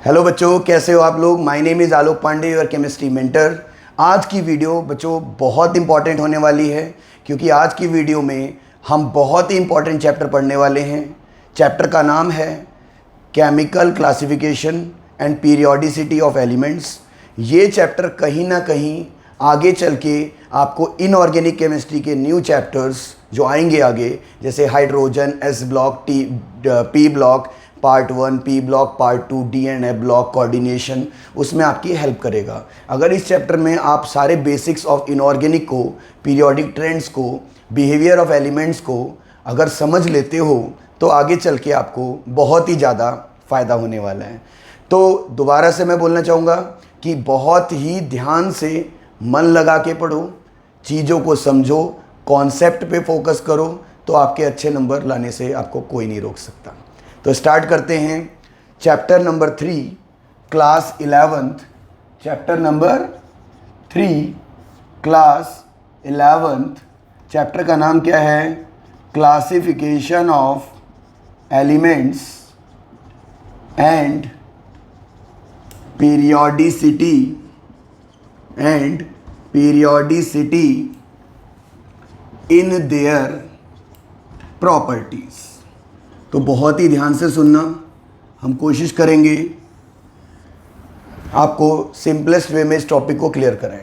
Hello बच्चों, कैसे हो आप लोग। My name is Alok Pande, your chemistry mentor. आज की वीडियो बच्चों बहुत इंपॉर्टेंट होने वाली है, क्योंकि आज की वीडियो में हम बहुत ही इंपॉर्टेंट चैप्टर पढ़ने वाले हैं। चैप्टर का नाम है chemical classification and periodicity of elements. ये चैप्टर कहीं ना कहीं आगे चल के आपको इनऑर्गेनिक केमिस्ट्री के न्यू चैप्टर्स जो आएंगे आगे, जैसे hydrogen, S block, P block part 1, P block part 2, D and A block coordination, उसमें आपकी हेल्प करेगा। अगर इस चैप्टर में आप सारे बेसिक्स ऑफ इनऑर्गेनिक को, पीरियोडिक ट्रेंड्स को, बिहेवियर ऑफ एलिमेंट्स को अगर समझ लेते हो तो आगे चल के आपको बहुत ही ज़्यादा फ़ायदा होने वाला है। तो दोबारा से मैं बोलना चाहूँगा कि बहुत ही ध्यान से मन लगा के पढ़ो, चीज़ों को समझो, कॉन्सेप्ट पे फोकस करो, तो आपके अच्छे नंबर लाने से आपको कोई नहीं रोक सकता। तो स्टार्ट करते हैं chapter number 3, class 11th। Chapter number 3, class 11th। Chapter का नाम क्या है? Classification of elements and periodicity in their properties. तो बहुत ही ध्यान से सुनना, हम कोशिश करेंगे आपको सिंपलेस्ट वे में इस टॉपिक को क्लियर कराएं।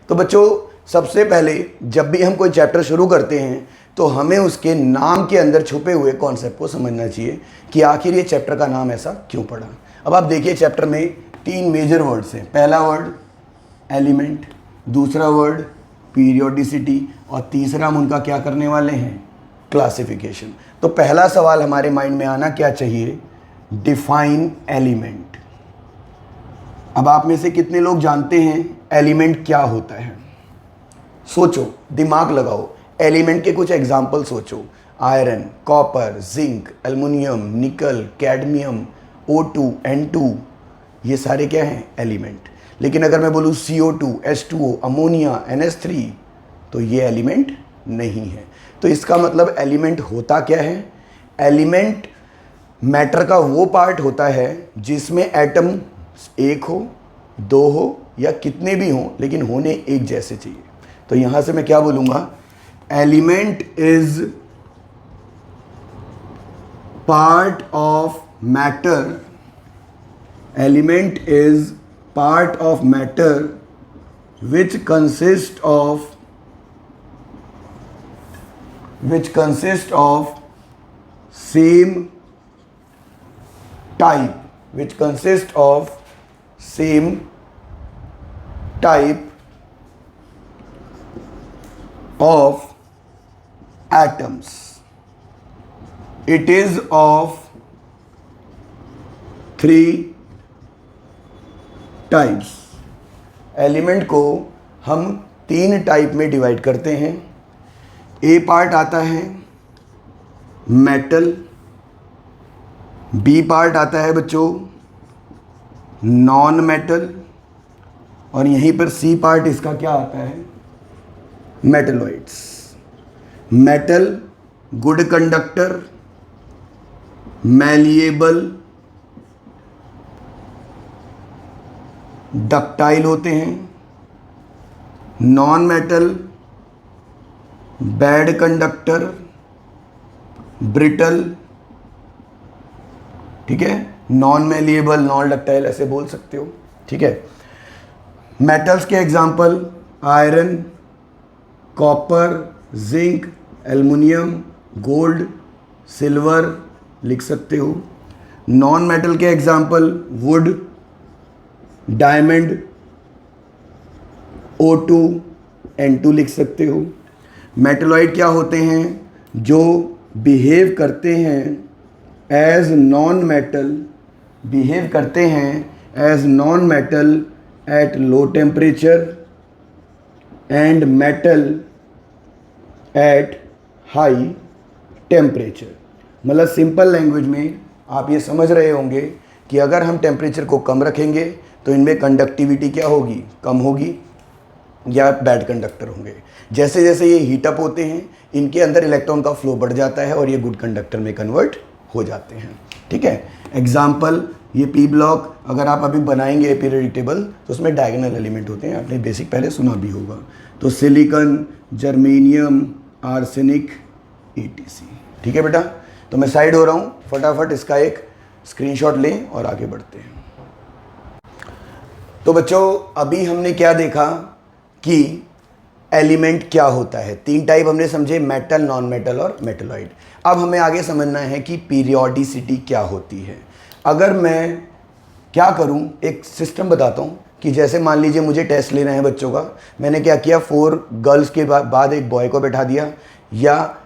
तो बच्चों, सबसे पहले जब भी हम कोई चैप्टर शुरू करते हैं तो हमें उसके नाम के अंदर छुपे हुए कॉन्सेप्ट को समझना चाहिए कि आखिर ये चैप्टर का नाम ऐसा क्यों पड़ा। अब आप देखिए, चैप्टर में 3 मेजर वर्ड्स हैं। पहला वर्ड एलिमेंट, दूसरा वर्ड पीरियोडिसिटी, और तीसरा हम उनका क्या करने वाले हैं? क्लासिफिकेशन। तो पहला सवाल हमारे माइंड में आना क्या चाहिए? Define element. अब आप में से कितने लोग जानते हैं एलिमेंट क्या होता है? सोचो, दिमाग लगाओ, एलिमेंट के कुछ एग्जाम्पल सोचो। आयरन, कॉपर, जिंक, एल्युमिनियम, निकल, कैडमियम, O2, N2, ये सारे क्या हैं? एलिमेंट। लेकिन अगर मैं बोलूँ CO2, H2O, अमोनिया, NH3, तो ये एलिमेंट नहीं है। तो इसका मतलब एलिमेंट होता क्या है? एलिमेंट मैटर का वो पार्ट होता है जिसमें एटम एक हो, 2 हो या कितने भी हों, लेकिन होने एक जैसे चाहिए। तो यहां से मैं क्या बोलूंगा? Element is part of matter. Element is part of matter which consists of same type of atoms. It is of 3 types. Element को हम 3 टाइप में डिवाइड करते हैं। ए पार्ट आता है मेटल, बी पार्ट आता है बच्चों नॉन मेटल, और यहीं पर सी पार्ट इसका क्या आता है? Metalloids. Metal good conductor, malleable, ductile होते हैं। Non metal bad conductor, brittle, ठीक है। नॉन मैलिएबल, नॉन डक्टाइल ऐसे बोल सकते हो, ठीक है। मेटल्स के example iron, copper, zinc, aluminium, gold, silver लिख सकते हो। नॉन मेटल के example would, diamond, O2, N2 लिख सकते हो। मेटलॉइड क्या होते हैं? जो बिहेव करते हैं as non metal at low temperature and metal at high temperature. मतलब सिंपल लैंग्वेज में आप ये समझ रहे होंगे कि अगर हम टेम्परेचर को कम रखेंगे तो इनमें कंडक्टिविटी क्या होगी? कम होगी, या बैड कंडक्टर होंगे। जैसे जैसे ये हीटअप होते हैं, इनके अंदर इलेक्ट्रॉन का फ्लो बढ़ जाता है और ये गुड कंडक्टर में कन्वर्ट हो जाते हैं। ठीक है। एग्जाम्पल, ये पी ब्लॉक अगर आप अभी बनाएंगे पीरियोडिक टेबल तो उसमें डायगोनल एलिमेंट होते हैं, आपने बेसिक पहले सुना भी होगा। तो सिलिकॉन, जर्मेनियम, आर्सेनिक, ETC। ठीक है बेटा, तो मैं साइड हो रहा हूँ, फटाफट इसका एक स्क्रीनशॉट लें और आगे बढ़ते हैं। तो बच्चों अभी हमने क्या देखा कि एलिमेंट क्या होता है। 3 टाइप हमने समझे, मेटल, नॉन मेटल और मेटलॉइड। अब हमें आगे समझना है कि पीरियोडिसिटी क्या होती है। अगर मैं क्या करूं, एक सिस्टम बताता हूं कि जैसे मान लीजिए मुझे टेस्ट लेना है बच्चों का, मैंने क्या किया, 4 गर्ल्स के बाद एक बॉय को बैठा दिया, या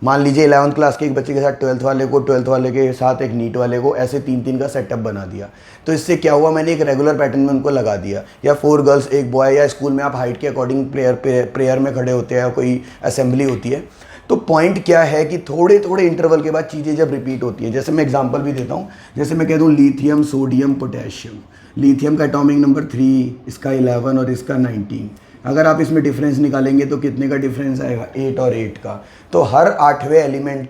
मान लीजिए 11th क्लास के एक बच्चे के साथ 12th वाले को, 12th वाले के साथ एक नीट वाले को, ऐसे 3-3 का सेटअप बना दिया। तो इससे क्या हुआ, मैंने एक रेगुलर पैटर्न में उनको लगा दिया, या 4 गर्ल्स एक बॉय, या स्कूल में आप हाइट के अकॉर्डिंग प्रेयर में खड़े होते हैं, कोई असेंबली होती है। तो पॉइंट क्या है कि थोड़े थोड़े इंटरवल के बाद चीज़ें जब रिपीट होती हैं, जैसे मैं एग्जांपल भी देता हूँ, जैसे मैं कह दूँ लिथियम, सोडियम, पोटेशियम। लिथियम का एटॉमिक नंबर 3, इसका 11 और इसका 19। अगर आप इसमें डिफरेंस निकालेंगे तो कितने का डिफरेंस आएगा, 8 और 8 का। तो हर 8वें एलिमेंट,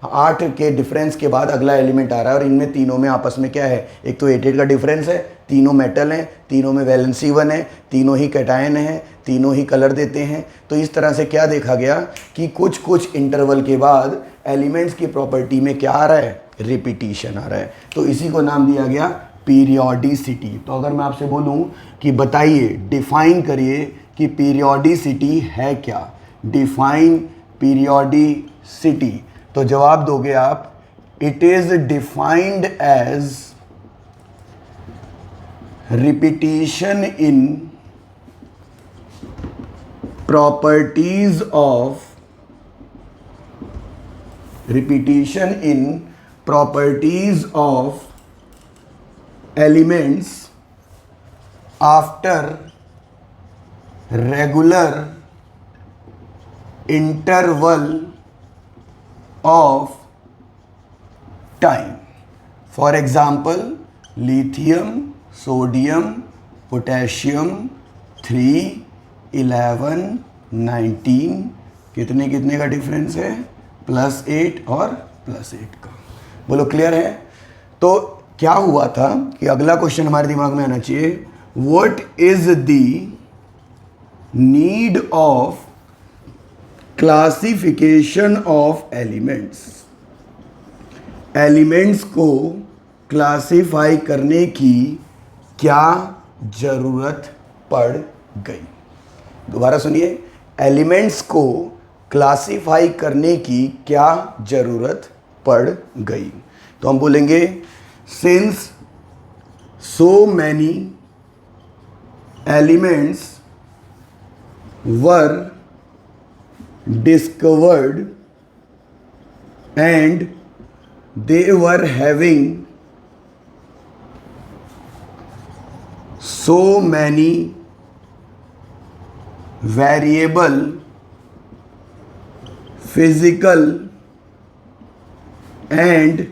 8 के डिफरेंस के बाद अगला एलिमेंट आ रहा है, और इनमें तीनों में आपस में क्या है, एक तो 8 का डिफरेंस है, तीनों मेटल हैं, तीनों में वैलेंसी 1 है, तीनों ही कैटायन है, तीनों ही कलर देते हैं। तो इस तरह से क्या देखा गया कि कुछ कुछ इंटरवल के बाद एलिमेंट्स की प्रॉपर्टी में क्या आ रहा है, रिपीटिशन आ रहा है। तो इसी को नाम दिया गया पीरियोडिसिटी। तो अगर मैं आपसे बोलूं कि बताइए, डिफाइन करिए कि पीरियोडिसिटी है क्या, डिफाइन पीरियोडिसिटी, तो जवाब दोगे आप, it is defined as repetition in properties of, repetition in properties of elements after regular interval of time. For example, lithium, sodium, potassium, 3, 11, 19, कितने कितने का डिफरेंस है, +8 और +8 का। बोलो क्लियर है। तो क्या हुआ था कि अगला क्वेश्चन हमारे दिमाग में आना चाहिए, what is the need of classification of elements. Elements को क्लासिफाई करने की क्या जरूरत पड़ गई। दोबारा सुनिए, एलिमेंट्स को क्लासिफाई करने की क्या जरूरत पड़ गई। तो हम बोलेंगे, since so many elements were discovered and they were having so many variable physical and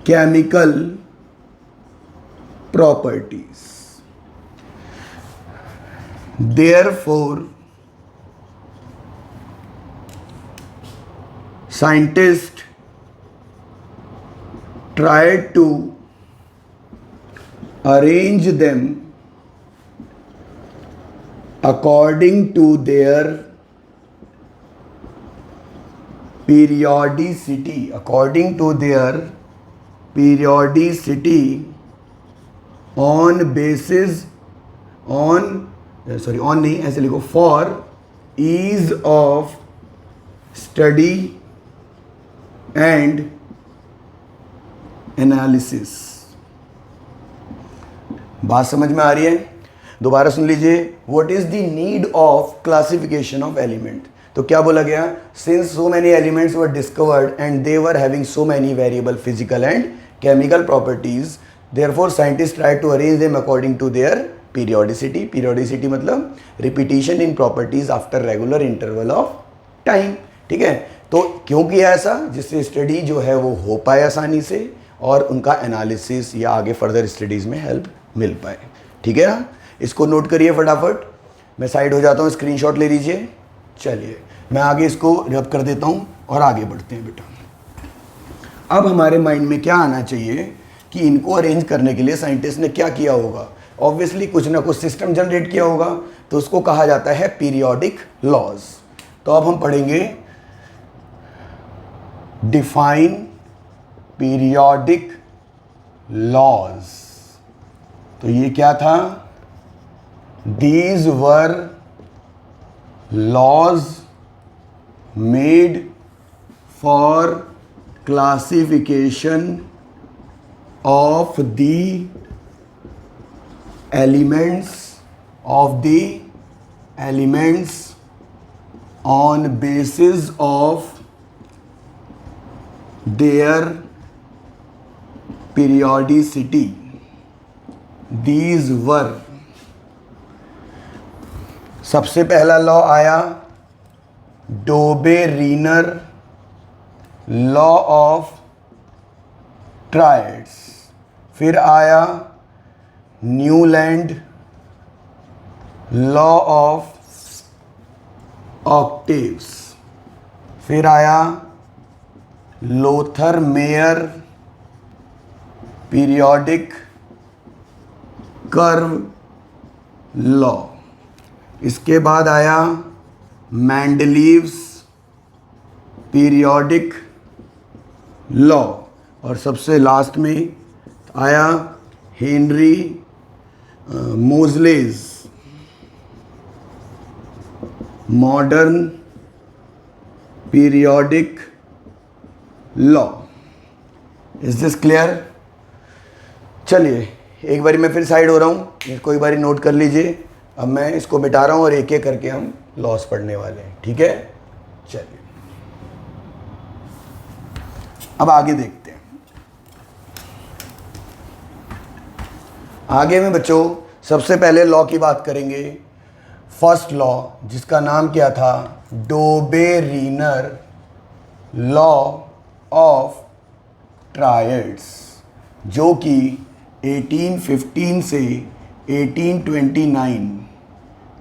chemical properties. Therefore, scientists tried to arrange them according to their periodicity, according to their periodicity on basis on नहीं ऐसे लिखो, for ease of study and analysis। बात समझ में आ रही है? दोबारा सुन लीजिए, what is the need of classification of element। तो क्या बोला गया, since so many elements were discovered and they were having so many variable physical and chemical properties, therefore scientists tried to arrange them according to their periodicity। periodicity मतलब repetition in properties after regular interval of time। ठीक है, तो क्यों किया ऐसा, जिससे study जो है वो हो पाए आसानी से और उनका एनालिसिस या आगे फर्दर स्टडीज़ में हेल्प मिल पाए। ठीक है ना, इसको नोट करिए फटाफट। मैं साइड हो जाता हूँ, स्क्रीनशॉट ले लीजिए। चलिए मैं आगे इसको रब कर देता हूँ और आगे बढ़ते हैं बेटा। अब हमारे माइंड में क्या आना चाहिए कि इनको अरेंज करने के लिए साइंटिस्ट ने क्या किया होगा। ऑब्वियसली कुछ ना कुछ सिस्टम जनरेट किया होगा, तो उसको कहा जाता है पीरियोडिक लॉज। तो अब हम पढ़ेंगे डिफाइन पीरियोडिक लॉज। तो ये क्या था? These were laws made for classification of the elements on basis of their periodicity. These were, सबसे पहला लॉ आया डोबे-रीनर लॉ ऑफ ट्रायड्स, फिर आया न्यूलैंड लॉ ऑफ ऑक्टेव्स, फिर आया लोथर-मेयर पीरियोडिक कर्व लॉ, इसके बाद आया मेंडलीव्स पीरियोडिक लॉ, और सबसे लास्ट में आया Henry Moseley modern periodic law. Is this clear? चलिए एक बारी मैं फिर साइड हो रहा हूँ, इसको एक बारी नोट कर लीजिए। अब मैं इसको मिटा रहा हूँ और एक एक करके हम लॉस पढ़ने वाले हैं, ठीक है? चलिए अब आगे देखते हैं। आगे में बच्चों सबसे पहले लॉ की बात करेंगे, फर्स्ट लॉ, जिसका नाम क्या था? डोबे-रीनर लॉ ऑफ ट्रायड्स, जो कि 1815 से 1829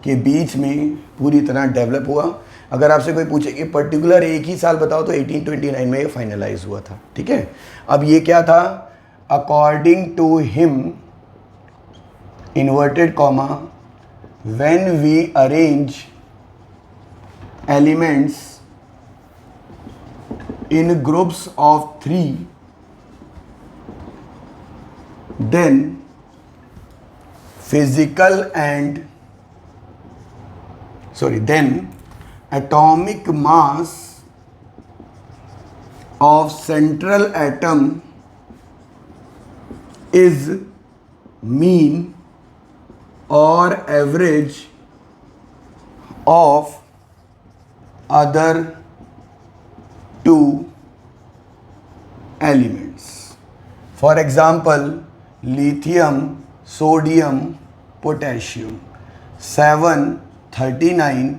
के बीच में पूरी तरह डेवलप हुआ। अगर आपसे कोई पूछे कि पर्टिकुलर एक ही साल बताओ, तो 1829 में ये फाइनलाइज हुआ था, ठीक है? अब ये क्या था? According to him, inverted comma, when we arrange elements in groups of 3, then then atomic mass of central atom is mean or average of other two elements. For example, lithium, sodium, potassium, 7, 39,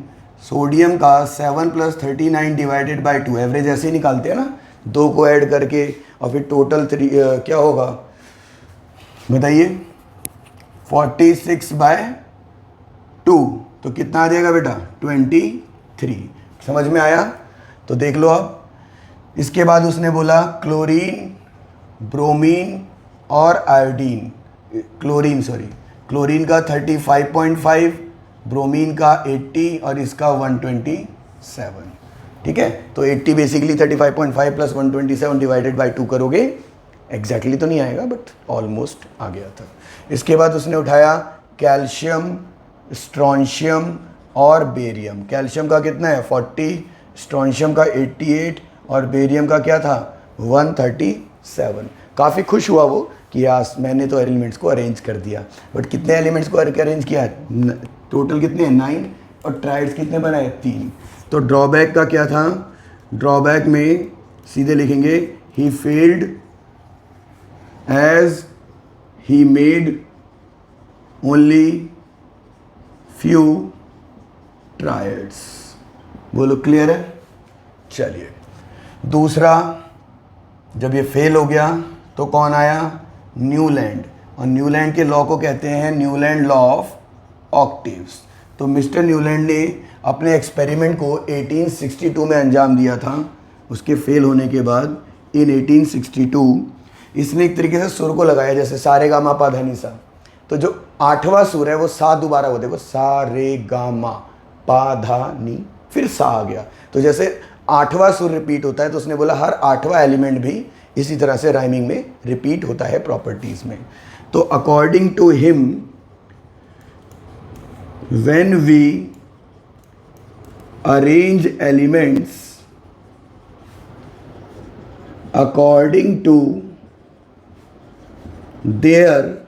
sodium का 7 + 39 divided by 2, average ऐसे ही निकालते हैं ना, 2 को add करके, और फिर total 3 क्या होगा बताइए? 46/2, तो कितना आ जाएगा बेटा? 23। समझ में आया? तो देख लो अब। इसके बाद उसने बोला क्लोरीन, ब्रोमीन और आयोडीन, क्लोरीन का 35.5, ब्रोमीन का 80 और इसका 127, ठीक है? तो 80 बेसिकली 35.5 + 127 डिवाइडेड बाई 2 करोगे, एग्जैक्टली तो नहीं आएगा बट ऑलमोस्ट आ गया था। इसके बाद उसने उठाया कैल्शियम, स्ट्रोंशियम और बेरियम। कैल्शियम का कितना है? 40, स्ट्रोंशियम का 88 और बेरियम का क्या था? 137। काफ़ी खुश हुआ वो कि यार मैंने तो एलिमेंट्स को अरेंज कर दिया, बट कितने एलिमेंट्स को अरेंज किया है? टोटल कितने हैं? 9, और ट्राइड्स कितने बनाए? 3। तो ड्रॉबैक का क्या था? ड्रॉबैक में सीधे लिखेंगे ही failed as he made only few triads। बोलो क्लियर है? चलिए दूसरा, जब ये फेल हो गया तो कौन आया? न्यूलैंड, और न्यूलैंड के लॉ को कहते हैं न्यूलैंड लॉ ऑफ ऑक्टेव्स। तो मिस्टर न्यूलैंड ने अपने एक्सपेरिमेंट को 1862 में अंजाम दिया था। उसके फेल होने के बाद इन 1862 इसने एक तरीके से सुर को लगाया, जैसे सा रे गा मा पा धा नी सा। तो जो 8वां सुर है वो सा दोबारा हो, देखो सा रे गा मा पा धा नी, फिर सा आ गया। तो जैसे 8वां सुर रिपीट होता है, तो उसने बोला हर 8वां एलिमेंट भी इसी तरह से राइमिंग में रिपीट होता है प्रॉपर्टीज में। तो according to him when we arrange elements according to their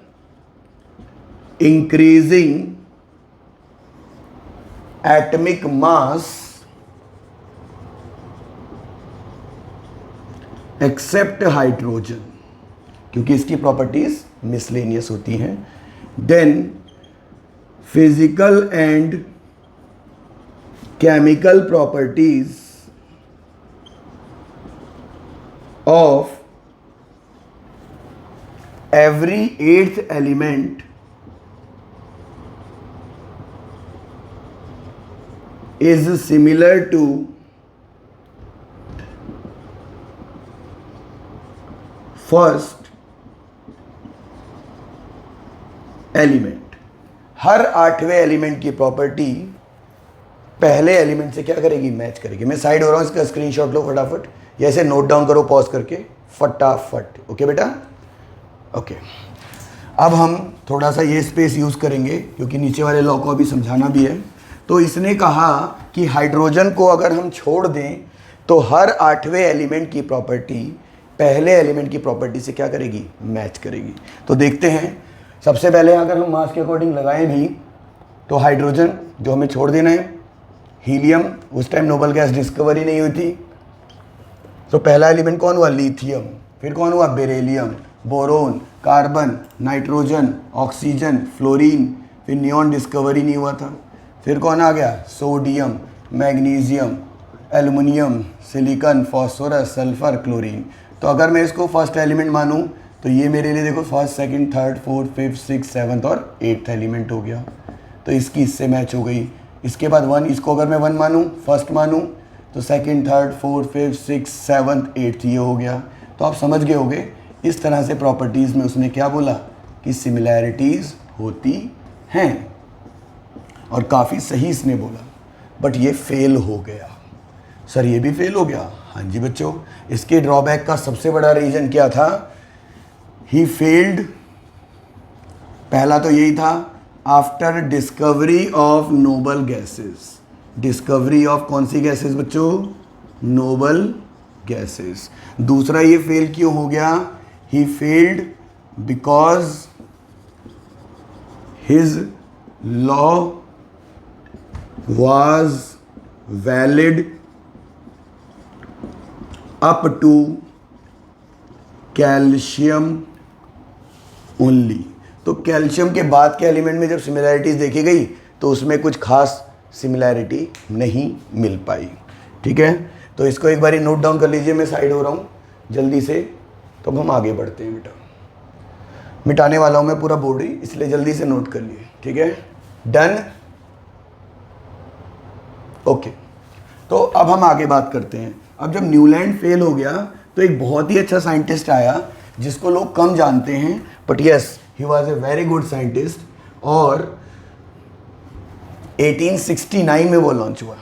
increasing atomic mass except hydrogen, क्योंकि इसकी प्रॉपर्टीज मिसलेनियस होती हैं, then physical and chemical properties of every 8th element is similar to first element. हर 8वें element की property पहले element से क्या करेगी, मैच करेगी। मैं साइड हो रहा हूं, इसका स्क्रीनशॉट लो फटाफट, या ऐसे नोट डाउन करो पॉज करके फटाफट। ओके बेटा, ओके। अब हम थोड़ा सा ये स्पेस यूज करेंगे क्योंकि नीचे वाले लॉ को अभी समझाना भी है। तो इसने कहा कि हाइड्रोजन को अगर हम छोड़ दें तो हर 8वें एलिमेंट की प्रॉपर्टी पहले एलिमेंट की प्रॉपर्टी से क्या करेगी, मैच करेगी। तो देखते हैं, सबसे पहले अगर हम मास के अकॉर्डिंग लगाएं भी तो हाइड्रोजन जो हमें छोड़ देना है, हीलियम, उस टाइम नोबल गैस डिस्कवरी नहीं हुई थी, तो पहला एलिमेंट कौन हुआ, लिथियम। फिर कौन हुआ, beryllium, boron, carbon, nitrogen, oxygen, fluorine. फिर नियॉन डिस्कवरी नहीं हुआ था। फिर कौन आ गया, sodium, magnesium, aluminium, silicon, phosphorus, sulphur, chlorine. तो अगर मैं इसको फर्स्ट एलिमेंट मानूं तो ये मेरे लिए देखो first, second, third, fourth, fifth, six, seventh और 8th एलिमेंट हो गया। तो इसकी इससे मैच हो गई। इसके बाद 1, इसको अगर मैं 1 मानूं, फर्स्ट मानूं, तो second, third, fourth, fifth, six, seventh, 8th ये हो गया। तो आप समझ गए होंगे इस तरह से प्रॉपर्टीज़ में उसने क्या बोला कि सिमिलैरिटीज़ होती हैं, और काफ़ी सही इसने बोला। बट ये फेल हो गया। सर ये भी फेल हो गया? हाँ जी बच्चों, इसके ड्रॉबैक का सबसे बड़ा रीज़न क्या था, ही फेल्ड। पहला तो यही था, after discovery of noble gases. Discovery of कौन सी गैसेस बच्चों, नोबल गैसेस। दूसरा ये फेल क्यों हो गया, he failed because his law was valid up to calcium only. तो कैल्शियम के बाद के एलिमेंट में जब सिमिलैरिटीज़ देखी गई तो उसमें कुछ खास सिमिलैरिटी नहीं मिल पाई। ठीक है, तो इसको एक बारी नोट डाउन कर लीजिए, मैं साइड हो रहा हूँ जल्दी से। तो अब हम आगे बढ़ते हैं बेटा, मिटाने वाला हूँ मैं पूरा बोर्ड ही, इसलिए जल्दी से नोट कर लिए। ठीक है, डन, ओके। तो अब हम आगे बात करते हैं। अब जब न्यूलैंड फेल हो गया तो एक बहुत ही अच्छा साइंटिस्ट आया जिसको लोग कम जानते हैं, but yes he was a very good scientist, और 1869 में वो लॉन्च हुआ।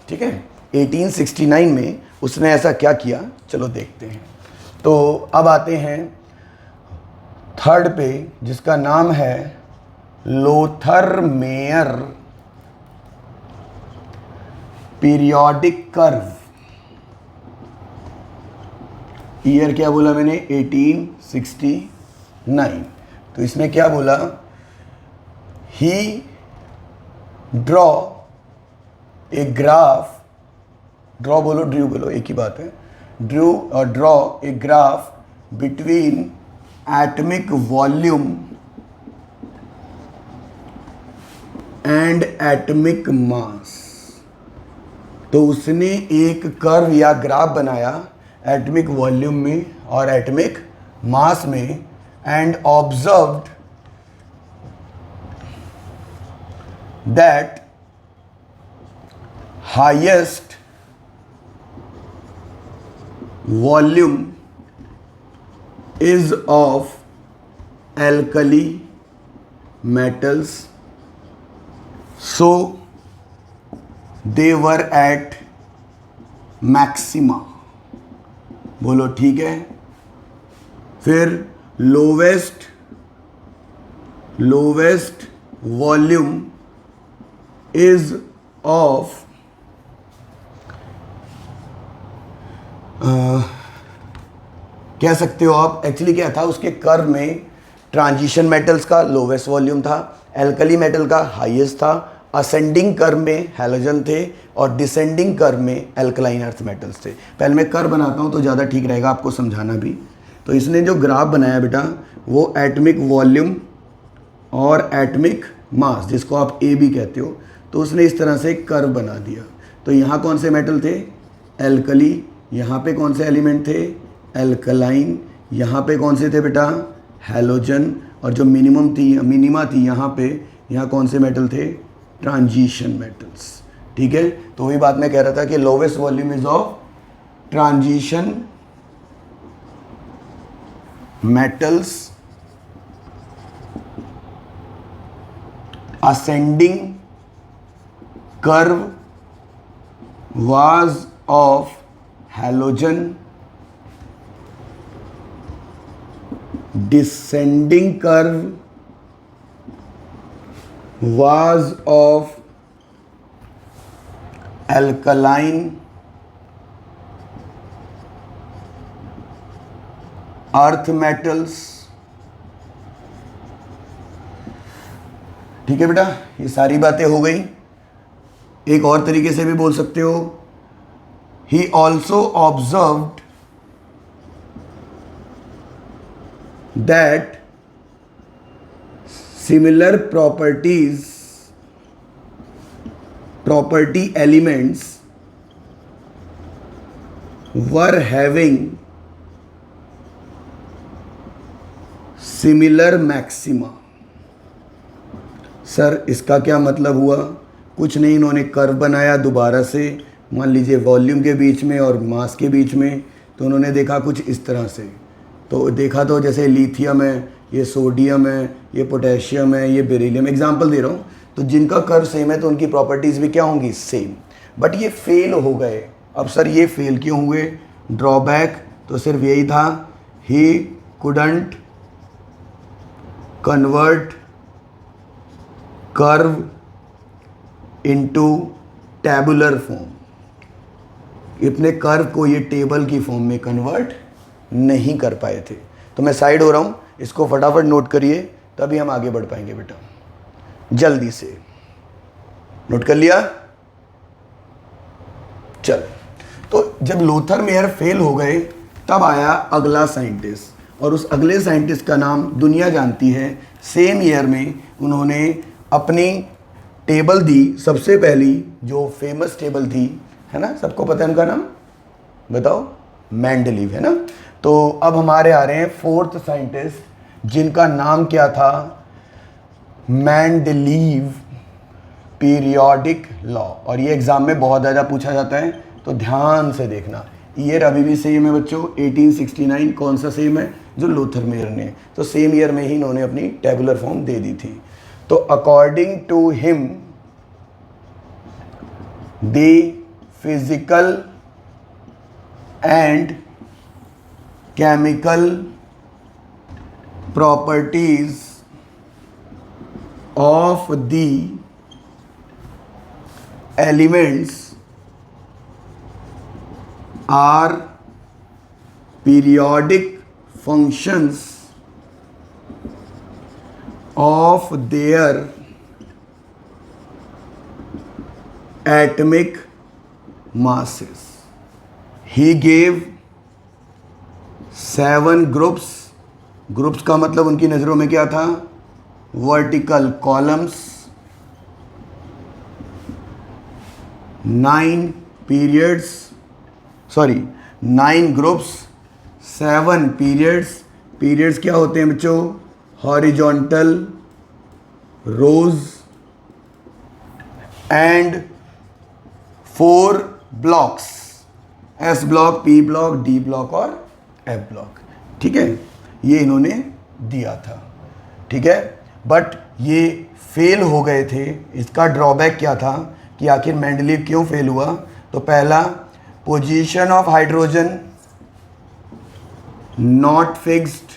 ठीक है, 1869 में उसने ऐसा क्या किया, चलो देखते हैं। तो अब आते हैं थर्ड पे, जिसका नाम है Lothar Meyer periodic curve. Year क्या बोला मैंने, 1869। तो इसमें क्या बोला, ही ड्रॉ ए ग्राफ, ड्रॉ बोलो ड्रू बोलो एक ही बात है, draw a graph between atomic volume and atomic mass. तो उसने एक कर्व या ग्राफ बनाया एटमिक वॉल्यूम में और एटमिक मास में, and observed that highest volume is of alkali metals, so they were at maxima। बोलो ठीक है। फिर लोवेस्ट वॉल्यूम इज ऑफ कह सकते हो आप, एक्चुअली क्या था उसके कर्व में, ट्रांजिशन मेटल्स का लोवेस्ट वॉल्यूम था, एल्कली मेटल का हाईएस्ट था, असेंडिंग कर्व में हैलोजन थे और डिसेंडिंग कर्व में एल्कलाइन अर्थ मेटल्स थे। पहले मैं कर्व बनाता हूँ तो ज़्यादा ठीक रहेगा आपको समझाना भी। तो इसने जो ग्राफ बनाया बेटा वो एटमिक वॉल्यूम और एटमिक मास, जिसको आप ए भी कहते हो, तो उसने इस तरह से कर्व बना दिया। तो यहाँ कौन से मेटल थे? एल्कली। यहाँ पे कौन से एलिमेंट थे? एल्कलाइन। यहाँ पे कौन से थे बेटा? हैलोजन। और जो मिनिमा थी यहाँ पे, यहाँ कौन से मेटल थे? Transition metals. ठीक है, तो वही बात मैं कह रहा था कि lowest volume is of transition metals, ascending curve was of halogen, descending curve was of alkaline, earth metals। ठीक है बेटा, ये सारी बातें हो गई। एक और तरीके से भी बोल सकते हो, he also observed that similar property elements were having similar maxima. Sir इसका क्या मतलब हुआ? कुछ नहीं, इन्होंने कर्व बनाया दोबारा से, मान लीजिए वॉल्यूम के बीच में और मास के बीच में, तो उन्होंने देखा कुछ इस तरह से। तो देखा तो जैसे लिथियम है, ये सोडियम है, ये पोटेशियम है, ये बेरिलियम, एग्जांपल दे रहा हूँ। तो जिनका कर्व सेम है तो उनकी प्रॉपर्टीज़ भी क्या होंगी? सेम। बट ये फेल हो गए। अब सर ये फेल क्यों हुए? ड्रॉबैक तो सिर्फ यही था, he couldn't convert curve into tabular form. इतने कर्व को ये टेबल की फॉर्म में कन्वर्ट नहीं कर पाए थे। तो मैं साइड हो रहा हूँ, इसको फटाफट नोट करिए, तभी हम आगे बढ़ पाएंगे बेटा। जल्दी से नोट कर लिया? चल, तो जब लोथर मेयर फेल हो गए तब आया अगला साइंटिस्ट, और उस अगले साइंटिस्ट का नाम दुनिया जानती है। सेम ईयर में उन्होंने अपनी टेबल दी, सबसे पहली जो फेमस टेबल थी, है ना, सबको पता है उनका नाम, बताओ? मेंडलीव, है ना। तो अब हमारे आ रहे हैं फोर्थ साइंटिस्ट, जिनका नाम क्या था? Mendeleev periodic law. और ये एग्जाम में बहुत ज़्यादा पूछा जाता है, तो ध्यान से देखना। ईयर अभी भी सेम है बच्चों, 1869। कौन सा सेम है? जो लोथर मेयर ने। तो सेम ईयर में ही इन्होंने अपनी टेबुलर फॉर्म दे दी थी। तो according to him the physical and chemical properties of the elements are periodic functions of their atomic masses. He gave 7 groups। Groups का मतलब उनकी नज़रों में क्या था? Vertical columns, 9 periods, 9 groups, 7 periods. Periods क्या होते हैं बच्चों? Horizontal, rows and 4 blocks, S block, P block, D block और एफ ब्लॉक। ठीक है, ये इन्होंने दिया था, ठीक है। बट ये फेल हो गए थे। इसका ड्रॉबैक क्या था कि आखिर मेंडलीव क्यों फेल हुआ? तो पहला, position of hydrogen not fixed,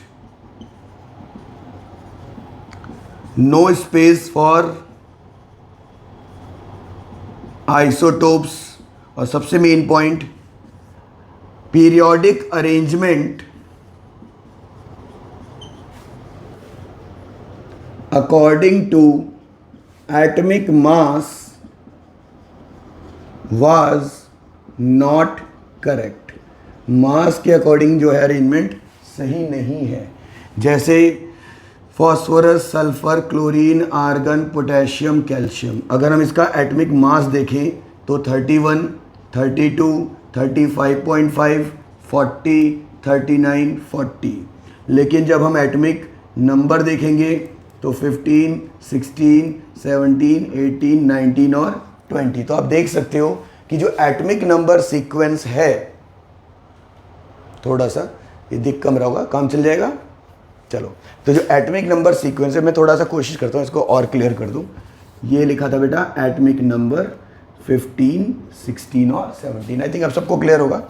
no space for isotopes, और सबसे main point, periodic arrangement according to atomic mass was not correct. Mass के अकॉर्डिंग जो है अरेंजमेंट सही नहीं है। जैसे phosphorus, sulphur, chlorine, argon, potassium, calcium, अगर हम इसका एटॉमिक मास देखें तो 31, 32, 35.5, 40, 39, 40। लेकिन जब हम एटॉमिक नंबर देखेंगे तो 15, 16, 17, 18, 19 और 20। तो आप देख सकते हो कि जो एटॉमिक नंबर सीक्वेंस है, थोड़ा सा ये दिख कम रहा होगा, काम चल जाएगा। चलो, तो जो एटॉमिक नंबर सीक्वेंस है, मैं थोड़ा सा कोशिश करता हूँ इसको और क्लियर कर दूँ। ये लिखा था बेटा एटॉमिक नंबर 15, 16 और 17। आई थिंक अब सबको क्लियर होगा।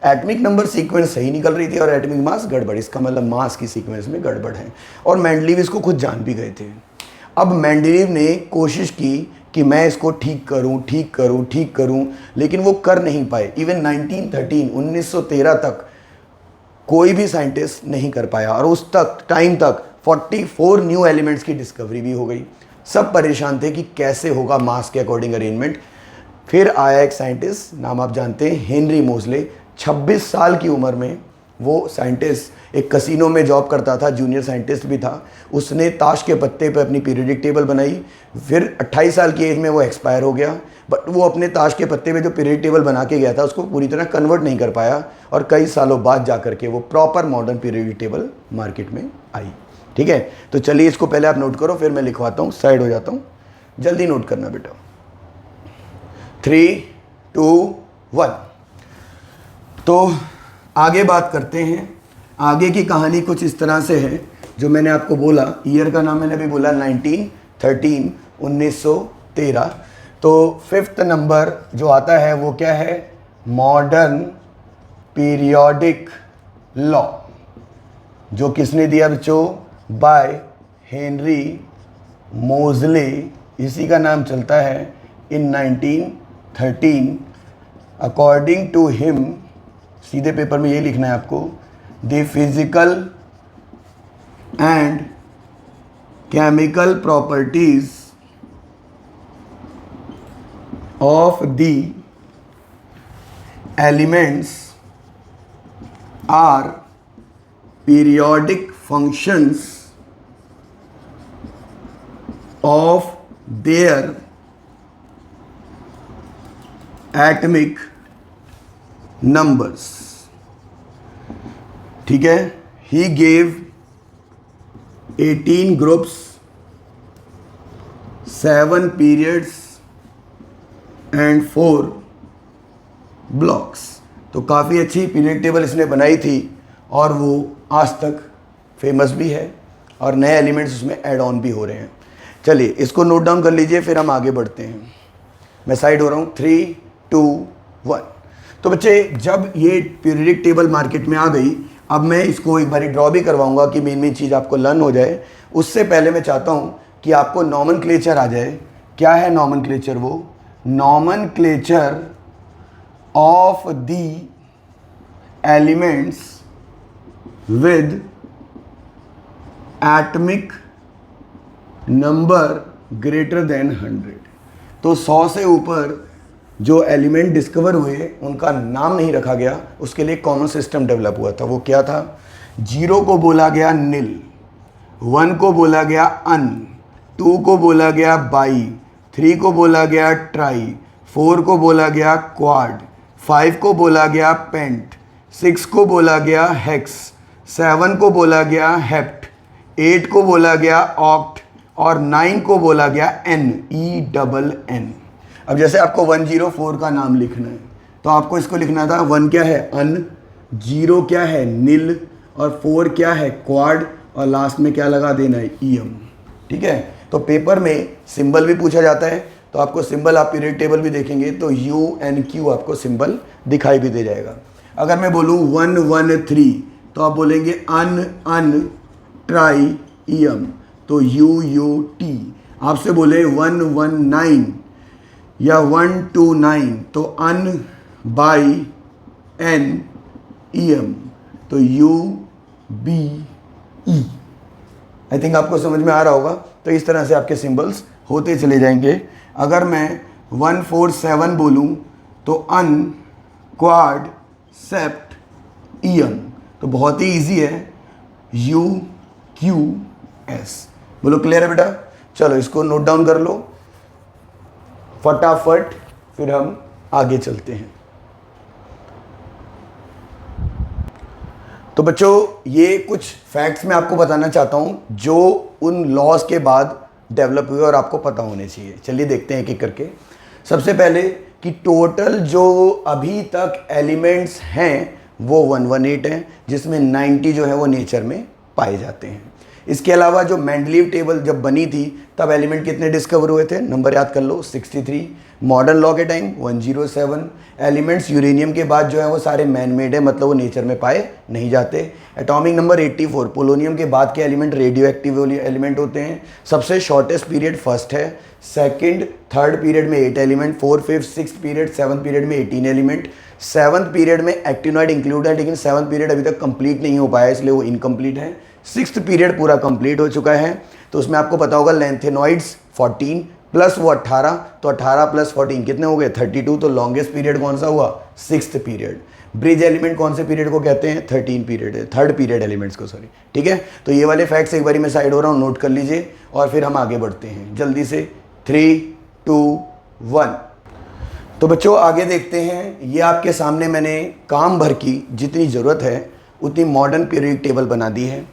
एटॉमिक नंबर सीक्वेंस सही निकल रही थी और एटॉमिक मास गड़बड़। इसका मतलब मास की सीक्वेंस में गड़बड़ है, और मेंडलीव इसको खुद जान भी गए थे। अब मेंडलीव ने कोशिश की कि मैं इसको ठीक करूं, लेकिन वो कर नहीं पाए। इवन 1913 तक कोई भी साइंटिस्ट नहीं कर पाया, और उस टाइम तक 44 न्यू एलिमेंट्स की डिस्कवरी भी हो गई। सब परेशान थे कि कैसे होगा मास के अकॉर्डिंग अरेंजमेंट। फिर आया एक साइंटिस्ट, नाम आप जानते हैं, हेनरी मोजले। 26 साल की उम्र में वो साइंटिस्ट एक कसिनो में जॉब करता था, जूनियर साइंटिस्ट भी था। उसने ताश के पत्ते पे अपनी पीरियोडिक टेबल बनाई। फिर 28 साल की एज में वो एक्सपायर हो गया, बट वो अपने ताश के पत्ते पे जो पीरियोडिक टेबल बना के गया था उसको पूरी तरह कन्वर्ट नहीं कर पाया, और कई सालों बाद जा करके वो proper modern periodic table market में आई। ठीक है, तो चलिए इसको पहले आप नोट करो, फिर मैं लिखवाता हूँ, साइड हो जाता हूँ। जल्दी नोट करना बेटा। 3, 2, 1। तो आगे बात करते हैं। आगे की कहानी कुछ इस तरह से है, जो मैंने आपको बोला, ईयर का नाम मैंने अभी बोला 1913। तो 5th नंबर जो आता है वो क्या है? मॉडर्न पीरियोडिक लॉ, जो किसने दिया बच्चों? बाय हेनरी मोजले। इसी का नाम चलता है इन 1913। अकॉर्डिंग टू हिम, सीधे पेपर में ये लिखना है आपको, the physical and chemical properties of the elements are periodic functions of their atomic numbers. ठीक है, he gave 18 groups, 7 periods and 4 blocks. तो काफ़ी अच्छी पीरियड टेबल इसने बनाई थी, और वो आज तक फेमस भी है, और नए एलिमेंट्स उसमें ऐड ऑन भी हो रहे हैं। चलिए इसको नोट डाउन कर लीजिए, फिर हम आगे बढ़ते हैं। मैं साइड हो रहा हूँ। 3, 2, 1। तो बच्चे, जब ये पीरियडिक टेबल मार्केट में आ गई, अब मैं इसको एक बारी ड्रॉ भी करवाऊंगा कि मेन चीज़ आपको लर्न हो जाए। उससे पहले मैं चाहता हूँ कि आपको नॉमेनक्लेचर आ जाए। क्या है नॉमेनक्लेचर? वो nomenclature of the elements with atomic number greater than 100। तो 100 से ऊपर जो एलिमेंट डिस्कवर हुए उनका नाम नहीं रखा गया, उसके लिए कॉमन सिस्टम डेवलप हुआ था। वो क्या था? 0 को बोला गया नील, 1 को बोला गया अन, 2 को बोला गया बाई, 3 को बोला गया ट्राई, 4 को बोला गया क्वाड, 5 को बोला गया पेंट, 6 को बोला गया हेक्स, 7 को बोला गया हेप्ट, 8 को बोला गया ऑक्ट, और 9 को बोला गया एन, ENN। अब जैसे आपको 104 का नाम लिखना है, तो आपको इसको लिखना था 1 क्या है? अन, 0 क्या है? नील, और 4 क्या है, क्वाड, और लास्ट में क्या लगा देना है, ईएम। ठीक है, तो पेपर में सिंबल भी पूछा जाता है, तो आपको सिंबल, आप पीरियड टेबल भी देखेंगे तो UNQ आपको सिंबल दिखाई भी दे जाएगा। अगर मैं बोलूँ 113 तो आप बोलेंगे अन ट्राई ईएम, तो UUT। आपसे बोले 119 या 129 तो अन बाई एन ईएम, तो UBE। आई थिंक आपको समझ में आ रहा होगा। तो इस तरह से आपके सिंबल्स होते चले जाएंगे। अगर मैं 147 बोलूँ तो अन क्वाड सेप्ट ईएम, तो बहुत ही इजी है, UQS। बोलो क्लियर है बेटा? चलो इसको नोट डाउन कर लो फटाफट, फिर हम आगे चलते हैं। तो बच्चों ये कुछ फैक्ट्स मैं आपको बताना चाहता हूं जो उन लॉज के बाद डेवलप हुए और आपको पता होने चाहिए। चलिए देखते हैं एक एक करके। सबसे पहले कि टोटल जो अभी तक एलिमेंट्स हैं वो 118 हैं, जिसमें 90 जो है वो नेचर में पाए जाते हैं। इसके अलावा जो मेंडलीव टेबल जब बनी थी तब एलिमेंट कितने डिस्कवर हुए थे, नंबर याद कर लो, 63। मॉडर्न लॉ के टाइम 107। एलिमेंट्स यूरेनियम के बाद जो है वो सारे मैन मेड है, मतलब वो नेचर में पाए नहीं जाते। Atomic number 84। पोलोनियम के बाद के एलिमेंट रेडियो एक्टिव एलिमेंट होते हैं। सबसे शॉर्टेस्ट पीरियड फर्स्ट है, सेकंड थर्ड पीरियड में 8 element, 4th 5th 6th period, 7th period में 18 एलिमेंट। 7th पीरियड में एक्टिनॉइड इंक्लूड है, लेकिन 7th पीरियड अभी तक कंप्लीट नहीं हो पाया, इसलिए वो इनकम्प्लीट है। 6th पीरियड पूरा कंप्लीट हो चुका है, तो उसमें आपको पता होगा लेंथेनॉइड्स 14 प्लस वो 18, तो 18 प्लस 14 कितने हो गए, 32। तो लॉन्गेस्ट पीरियड कौन सा हुआ, 6th पीरियड। ब्रिज एलिमेंट कौन से पीरियड को कहते हैं, 13 पीरियड है, थर्ड पीरियड एलिमेंट्स को, सॉरी। ठीक है, तो ये वाले फैक्ट्स एक बारी मैं साइड हो रहा हूँ, नोट कर लीजिए और फिर हम आगे बढ़ते हैं जल्दी से। 3, 2, 1। तो बच्चों आगे देखते हैं। ये आपके सामने मैंने काम भर की जितनी ज़रूरत है उतनी मॉडर्न पीरियड टेबल बना दी है।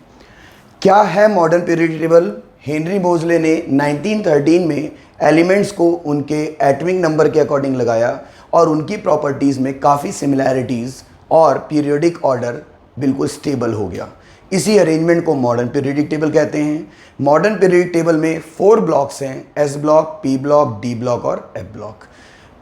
क्या है मॉडर्न पीरियड टेबल? हेनरी मोजले ने 1913 में एलिमेंट्स को उनके एटॉमिक नंबर के अकॉर्डिंग लगाया और उनकी प्रॉपर्टीज़ में काफ़ी सिमिलैरिटीज़ और पीरियोडिक ऑर्डर बिल्कुल स्टेबल हो गया। इसी अरेंजमेंट को मॉडर्न पीरियडिक टेबल कहते हैं। मॉडर्न पीरियडिक टेबल में 4 ब्लॉक्स हैं, S block, P block, D block और F block.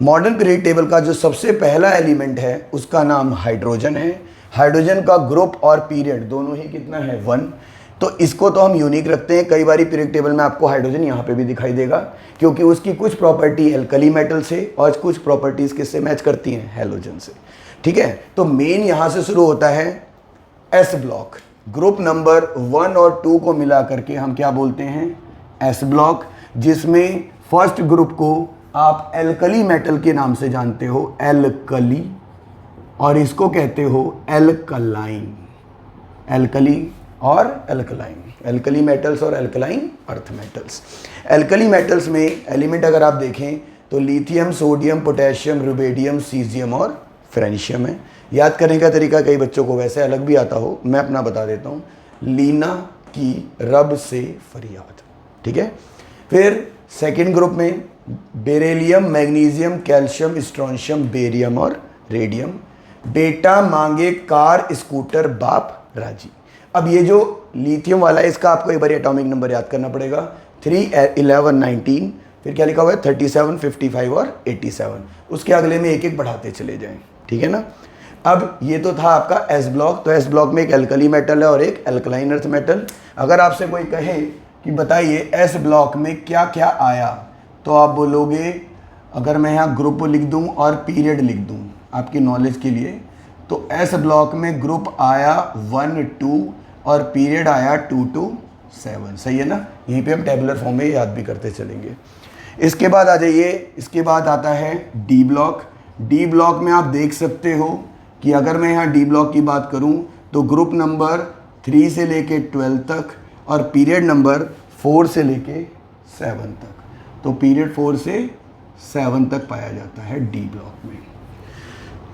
Modern periodic table का जो सबसे पहला एलिमेंट है उसका नाम हाइड्रोजन है। हाइड्रोजन का ग्रुप और पीरियड दोनों ही कितना है, 1। तो इसको तो हम यूनिक रखते हैं। कई बार पीरियडिक टेबल में आपको हाइड्रोजन यहाँ पे भी दिखाई देगा, क्योंकि उसकी कुछ प्रॉपर्टी एल्कली मेटल से और कुछ प्रॉपर्टीज़ किससे मैच करती हैं, हैलोजन से। ठीक है, तो मेन यहाँ से शुरू होता है S ब्लॉक। ग्रुप नंबर 1 और 2 को मिला करके हम क्या बोलते हैं, S ब्लॉक, जिसमें फर्स्ट ग्रुप को आप एल्कली मेटल के नाम से जानते हो, एल्कली, और इसको कहते हो एल्कलाइन। एल्कली और एल्कलाइन, एल्कली मेटल्स और alkaline earth metals. Alkali metals में एलिमेंट अगर आप देखें तो lithium, sodium, potassium, rubidium, caesium और फ्रेंशियम है। याद करने का तरीका कई बच्चों को वैसे अलग भी आता हो, मैं अपना बता देता हूँ, लीना की रब से फरियाद। ठीक है, फिर सेकेंड ग्रुप में beryllium, magnesium, calcium, strontium, barium और रेडियम। बेटा मांगे कार, स्कूटर, बाप राजी। अब ये जो लिथियम वाला है इसका आपको एक बार एटॉमिक नंबर याद करना पड़ेगा, 3, 11, 19, फिर क्या लिखा हुआ है, 37, 55 और 87। उसके अगले में एक एक बढ़ाते चले जाएं। ठीक है ना। अब ये तो था आपका एस ब्लॉक। तो एस ब्लॉक में एक एल्कली मेटल है और एक एल्कलाइन अर्थ मेटल। अगर आपसे कोई कहे कि बताइए एस ब्लॉक में क्या क्या आया, तो आप बोलोगे, अगर मैं यहाँ ग्रुप लिख दूँ और पीरियड लिख दूँ आपकी नॉलेज के लिए, तो एस ब्लॉक में ग्रुप आया 1, 2 और पीरियड आया 2 to 7। सही है ना। यहीं पे हम टेबुलर फॉर्म में याद भी करते चलेंगे। इसके बाद आ जाइए, इसके बाद आता है डी ब्लॉक। डी ब्लॉक में आप देख सकते हो कि अगर मैं यहाँ डी ब्लॉक की बात करूँ तो ग्रुप नंबर 3 से लेके 12 तक और पीरियड नंबर 4 से लेके 7 तक। तो पीरियड 4 से 7 तक पाया जाता है डी ब्लॉक में।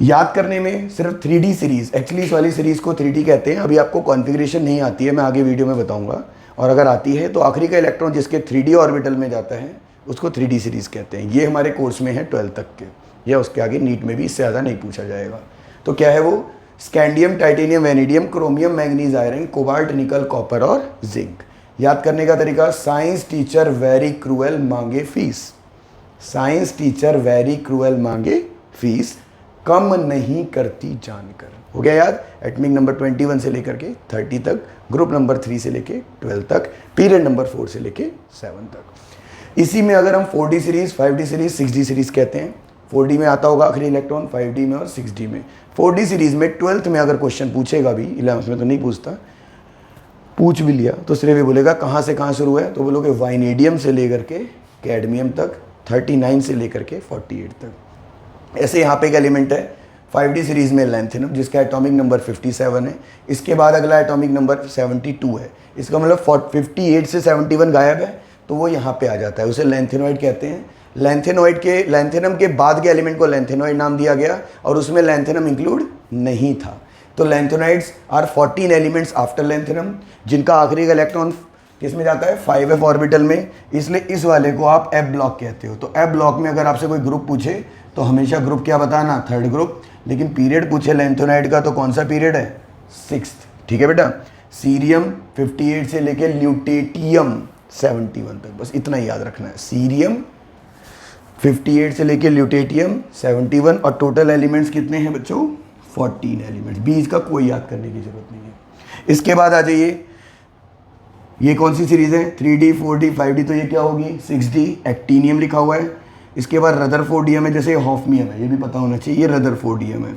याद करने में सिर्फ 3D सीरीज़, एक्चुअली इस वाली सीरीज़ को 3D कहते हैं। अभी आपको कॉन्फ़िगरेशन नहीं आती है, मैं आगे वीडियो में बताऊंगा, और अगर आती है तो आखिरी का इलेक्ट्रॉन जिसके 3D ऑर्बिटल में जाता है उसको 3D सीरीज़ कहते हैं। ये हमारे कोर्स में है 12 तक के, या उसके आगे नीट में भी इससे ज़्यादा नहीं पूछा जाएगा। तो क्या है वो scandium, titanium, vanadium, chromium, manganese, iron, cobalt, निकल, कॉपर और जिंक। याद करने का तरीका, साइंस टीचर वेरी क्रूएल मांगे fees, science teacher very cruel मांगे फीस, कम नहीं करती जानकर। हो गया याद। एटमिक नंबर 21 से लेकर के 30 तक, ग्रुप नंबर 3 से लेके 12 तक, पीरियड नंबर 4 से लेके 7 तक। इसी में अगर हम 4D series, 5D series, 6D series कहते हैं। 4D में आता होगा आखिरी इलेक्ट्रॉन, 5D में और 6D में। 4D सीरीज में 12th में अगर क्वेश्चन पूछेगा भी, 11th में तो नहीं पूछता, पूछ भी लिया तो सिर्फ भी बोलेगा कहाँ से कहाँ शुरू है, तो बोलोगे वाइनेडियम से लेकर के कैडमियम तक, 39 से लेकर के 48 तक। ऐसे यहाँ पे एक एलिमेंट है 5D सीरीज में लैंथेनम, जिसका एटॉमिक नंबर 57 है। इसके बाद अगला एटॉमिक नंबर 72 है। इसका मतलब 58 से 71 गायब है, तो वो यहाँ पे आ जाता है, उसे लैंथेनॉइड कहते हैं। लैंथेनम के बाद के एलिमेंट को लैंथेनॉइड नाम दिया गया और उसमें लैंथेनम इंक्लूड नहीं था। तो lanthanoids are 14 elements after lanthanum, जिनका आखिरी इलेक्ट्रॉन किस में जाता है, 5f ऑर्बिटल में। इसलिए इस वाले को आप F ब्लॉक कहते हो। तो F ब्लॉक में अगर आपसे कोई ग्रुप पूछे तो हमेशा ग्रुप क्या बताना, थर्ड ग्रुप। लेकिन पीरियड पूछे लैंथेनॉइड का तो कौन सा पीरियड है, 6th। ठीक है बेटा। सीरियम 58 से लेके ल्यूटेटियम 71 तक, बस इतना ही याद रखना है। सीरियम 58 से लेके ल्यूटेटियम 71, और टोटल एलिमेंट्स कितने हैं बच्चों, 14 एलिमेंट्स। बीच का कोई याद करने की जरूरत नहीं है। इसके बाद आ जाइए, ये कौन सी सीरीज है, 3D, 4D, 5D, तो ये क्या होगी, 6D। एक्टीनियम लिखा हुआ है। इसके बाद रदरफोर्डियम है, जैसे हॉफमियम है, ये भी पता होना चाहिए, ये रदरफोर्डियम है।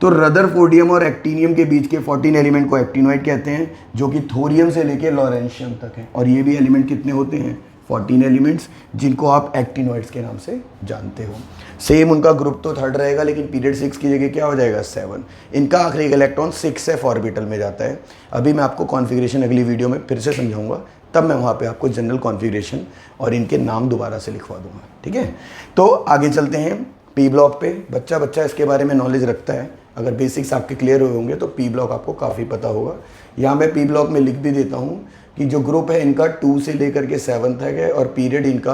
तो रदरफोर्डियम और एक्टीनियम के बीच के 14 एलिमेंट को एक्टिनोइड कहते हैं, जो कि थोरियम से लेके लॉरेंशियम तक है। और ये भी एलिमेंट कितने होते हैं, 14 एलिमेंट्स, जिनको आप एक्टिनोइड्स के नाम से जानते हो। सेम उनका ग्रुप तो थर्ड रहेगा, लेकिन पीरियड 6 की जगह क्या हो जाएगा, 7। इनका आखिरी इलेक्ट्रॉन 6f ऑर्बिटल में जाता है। अभी मैं आपको कॉन्फ़िगरेशन अगली वीडियो में फिर से समझाऊंगा, तब मैं वहाँ पे आपको जनरल कॉन्फ़िगरेशन और इनके नाम दोबारा से लिखवा दूंगा। ठीक है, तो आगे चलते हैं पी ब्लॉक पे। बच्चा इसके बारे में नॉलेज रखता है। अगर बेसिक्स आपके क्लियर हुए होंगे तो पी ब्लॉक आपको काफ़ी पता होगा। यहाँ मैं पी ब्लॉक में लिख भी देता हूँ कि जो ग्रुप है इनका 2 से लेकर के 7 तक है, और पीरियड इनका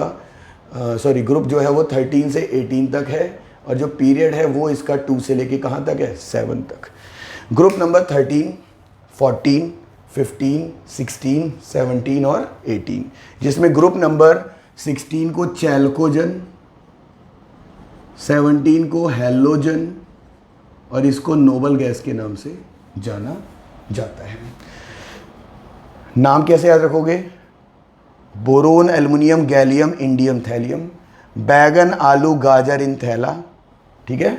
ग्रुप जो है वो 13 से 18 तक है, और जो पीरियड है वो इसका 2 से लेके कहाँ तक है, 7 तक। ग्रुप नंबर 13, 14, 15, 16, 17 और 18, जिसमें ग्रुप नंबर 16 को चैल्कोजन, 17 को हैलोजन, और इसको नोबल गैस के नाम से जाना जाता है। नाम कैसे याद रखोगे, boron, aluminium, gallium, indium, thallium, बैगन, आलू, गाजर इन थैला। ठीक है।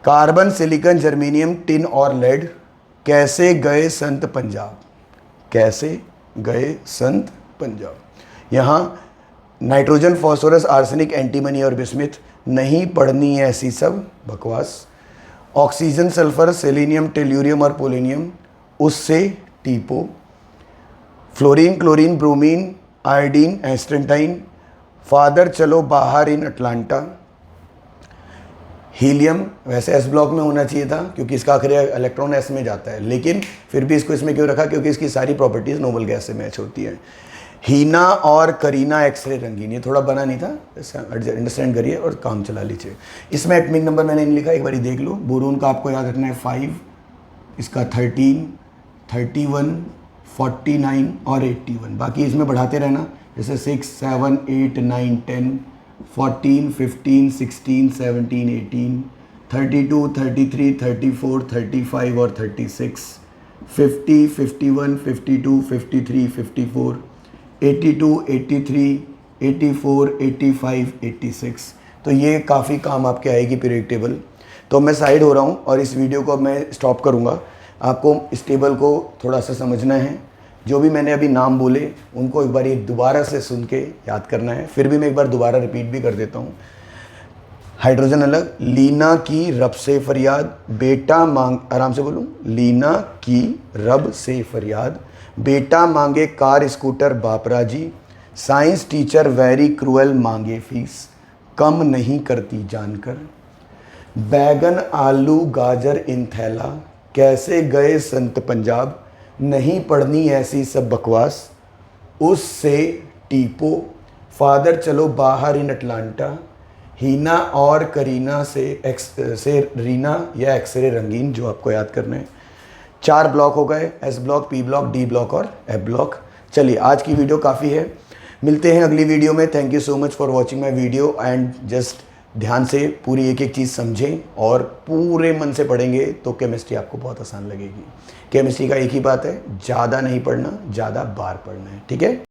कार्बन, सिलिकॉन, जर्मेनियम, टिन और लेड। कैसे गए संत पंजाब, कैसे गए संत पंजाब। यहाँ नाइट्रोजन, फॉस्फोरस, आर्सेनिक, एंटीमनी और बिस्मिथ। नहीं पढ़नी है ऐसी सब बकवास। ऑक्सीजन, सल्फर, सेलेनियम, टेल्यूरियम और पोलेनियम, उससे टीपो। Fluorine, chlorine, bromine, iodine, astatine. Father चलो बाहर इन अटलांटा। हीलियम वैसे एस ब्लॉक में होना चाहिए था, क्योंकि इसका आखिरी इलेक्ट्रॉन एस में जाता है, लेकिन फिर भी इसको इसमें क्यों रखा, क्योंकि इसकी सारी प्रॉपर्टीज़ नोबल गैस से मैच होती है। हीना और करीना एक्सरे रंगीन, ये थोड़ा बना नहीं था, अंडरस्टैंड करिए और काम चला लीजिए। इसमें एटमिक नंबर मैंने नहीं लिखा, एक बार देख लो। बोरोन का आपको याद रखना है 5, इसका 13, 31, 49 और 81। बाकी इसमें बढ़ाते रहना, जैसे 6, 7, 8, 9, 10, 14, 15, 16, 17, 18, 32, 33, 34, 35 और 36, 50, 51, 52, 53, 54, 82, 83, 84, 85, 86। तो ये काफ़ी काम आपके आएगी पीरियड टेबल। तो मैं साइड हो रहा हूँ और इस वीडियो को मैं स्टॉप करूँगा। आपको इस टेबल को थोड़ा सा समझना है। जो भी मैंने अभी नाम बोले उनको एक बार दोबारा से सुन के याद करना है। फिर भी मैं एक बार दोबारा रिपीट भी कर देता हूँ। हाइड्रोजन अलग, लीना की रब से फरियाद, बेटा मांग, आराम से बोलूँ, लीना की रब से फरियाद, बेटा मांगे कार स्कूटर बाप राजी, साइंस टीचर वेरी क्रूएल मांगे फीस, कम नहीं करती जानकर, बैगन आलू गाजर इन थैला, कैसे गए संत पंजाब, नहीं पढ़नी ऐसी सब बकवास, उससे टीपो, फादर चलो बाहर इन अटलांटा, हीना और करीना से रीना या एक्सरे रंगीन, जो आपको याद करना है। 4 ब्लॉक हो गए, S block, P block, D block और एफ ब्लॉक। चलिए आज की वीडियो काफ़ी है, मिलते हैं अगली वीडियो में। Thank you so much for watching my video and just ध्यान से पूरी एक एक चीज़ समझें और पूरे मन से पढ़ेंगे तो केमिस्ट्री आपको बहुत आसान लगेगी। केमिस्ट्री का एक ही बात है, ज़्यादा नहीं पढ़ना, ज़्यादा बार पढ़ना है, ठीक है।